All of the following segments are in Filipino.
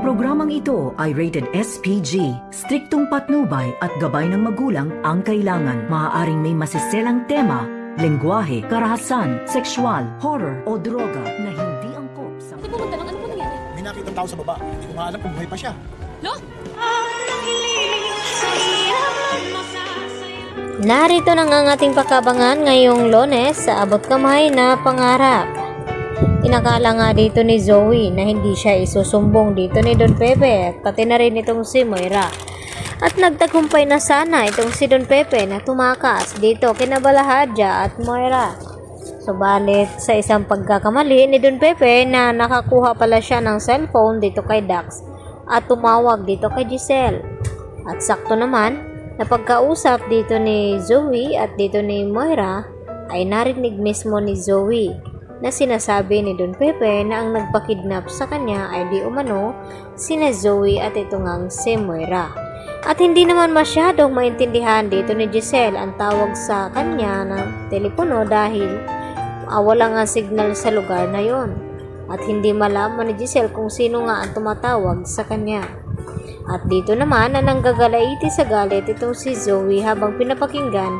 programang ito ay rated SPG. Striktong patnubay at gabay ng magulang ang kailangan. Maaaring may masiselang tema, lengguwahe, karahasan, sexual, horror o droga na hindi angkop sa... Hindi pumunta lang. Ano po nangyari? May nakita tao sa baba. Hindi ko nga alam kung buhay pa siya. Lo? Narito na nga ang ating pakabangan ngayong Lunes sa abot kamay na pangarap. Inakala nga dito ni Zoe na hindi siya isusumbong dito ni Don Pepe at pati na rin itong si Moira. At nagtagumpay na sana itong si Don Pepe na tumakas dito kina Balahadja at Moira. Subalit sa isang pagkakamali ni Don Pepe na nakakuha pala siya ng cellphone dito kay Dax at tumawag dito kay Giselle. At sakto naman na pagkausap dito ni Zoe at dito ni Moira ay narinig mismo ni Zoe na sinasabi ni Don Pepe na ang nagpakidnap sa kanya ay di umano sina Zoe at ito ngang si Moira. At hindi naman masyadong maintindihan dito ni Giselle ang tawag sa kanya ng telepono dahil wala nga signal sa lugar na yon. At hindi malaman ni Giselle kung sino nga ang tumatawag sa kanya. At dito naman na nanggagalaiti sa galit itong si Zoe habang pinapakinggan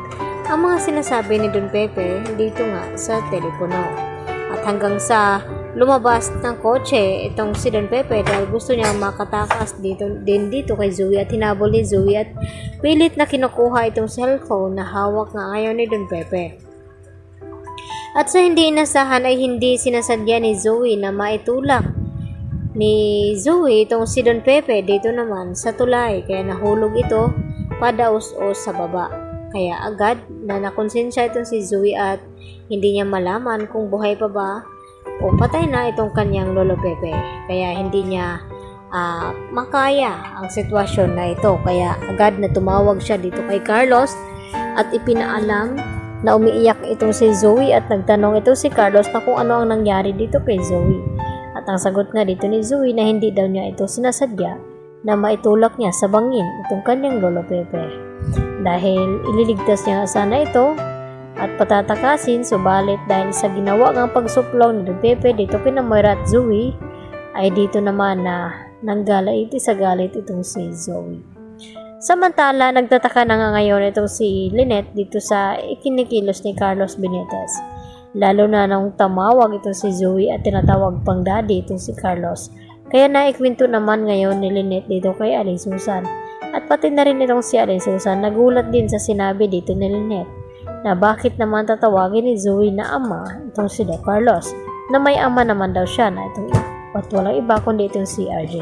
ang mga sinasabi ni Don Pepe dito nga sa telepono. At hanggang sa lumabas ng kotse itong si Don Pepe dahil gusto niya makatakas dito kay Zoe at hinabol ni Zoe at pilit na kinukuha itong cellphone na hawak nga ngayon ni Don Pepe. At sa hindi inasahan ay hindi sinasadya ni Zoe na maitulak ni Zoe itong si Don Pepe dito naman sa tulay kaya nahulog ito padaos-os sa baba. Kaya agad na nakonsensya itong si Zoe at hindi niya malaman kung buhay pa ba o patay na itong kanyang Lolo Pepe. Kaya hindi niya makaya ang sitwasyon na ito. Kaya agad na tumawag siya dito kay Carlos at ipinaalam na umiiyak itong si Zoe at nagtanong ito si Carlos na kung ano ang nangyari dito kay Zoe. At ang sagot nga dito ni Zoe na hindi daw niya ito sinasadya na maitulak niya sa bangin itong kanyang Lolo Pepe. Dahil ililigtas niya sana ito at patatakasin, subalit dahil sa ginawa ng pagsuplong ni Don Pepe dito kina Moira at Zoe ay dito naman na nanggalaiti sa galit itong si Zoe. Samantala, nagtataka na nga ngayon itong si Lynette dito sa ikinikilos ni Carlos Benitez. Lalo na nung tamawag itong si Zoe at tinatawag pang daddy itong si Carlos. Kaya naikwento naman ngayon ni Lynette dito kay Aling Susan. At pati na rin itong si Aling Susan nagulat din sa sinabi dito ni Lynette na bakit naman tatawagin ni Zoe na ama itong si Don Carlos na may ama naman daw siya na itong at walang iba kundi itong si RJ.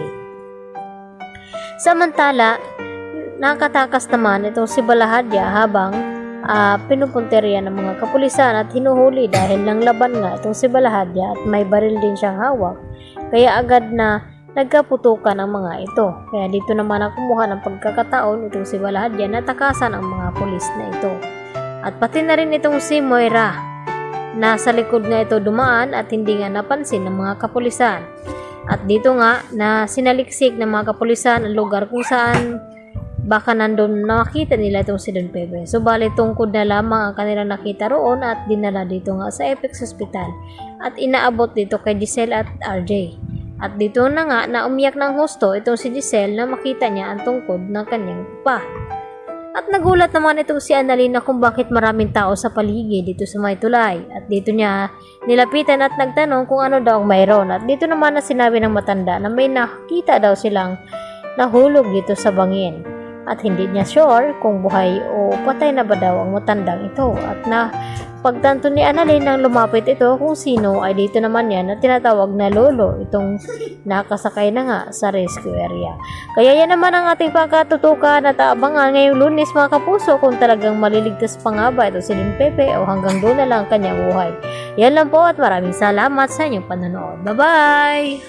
Samantala, nakatakas naman itong si Balahadja habang pinupunteriya ng mga kapulisan at hinuhuli dahil lang laban nga itong si Balahadja at may baril din siyang hawak. Kaya agad na nagkaputukan ang mga ito. Kaya dito naman ang kumuha ng pagkakataon itong si Balahadja na takasan ang mga pulis na ito. At pati na rin itong si Moira na sa likod nga ito dumaan at hindi nga napansin ng mga kapulisan. At dito nga na sinaliksik ng mga kapulisan ang lugar kung saan baka nandun nakita nila itong si Don Pepe. Subalit tungkod na lamang ang kanilang nakita roon at dinala dito nga sa Apex Hospital at inaabot dito kay Giselle at RJ. At dito na nga na umiyak ng husto itong si Giselle na makita niya ang tungkod ng kanyang pa. At nagulat naman itong si Annalyn na kung bakit maraming tao sa paligid dito sa may tulay. At dito niya nilapitan at nagtanong kung ano daw ang mayroon. At dito naman na sinabi ng matanda na may nakita daw silang nahulog dito sa bangin. At hindi niya sure kung buhay o patay na ba daw ang matandang ito. At na pagtanto ni Annalyn nang lumapit ito kung sino ay dito naman yan na tinatawag na lolo itong nakasakay na nga sa rescue area. Kaya yan naman ang ating pagkatutukan at abangan ngayong Lunes mga kapuso kung talagang maliligtas pa nga ba ito si Don Pepe o hanggang doon na lang kanyang buhay. Yan lang po at maraming salamat sa inyong panonood. Bye-bye!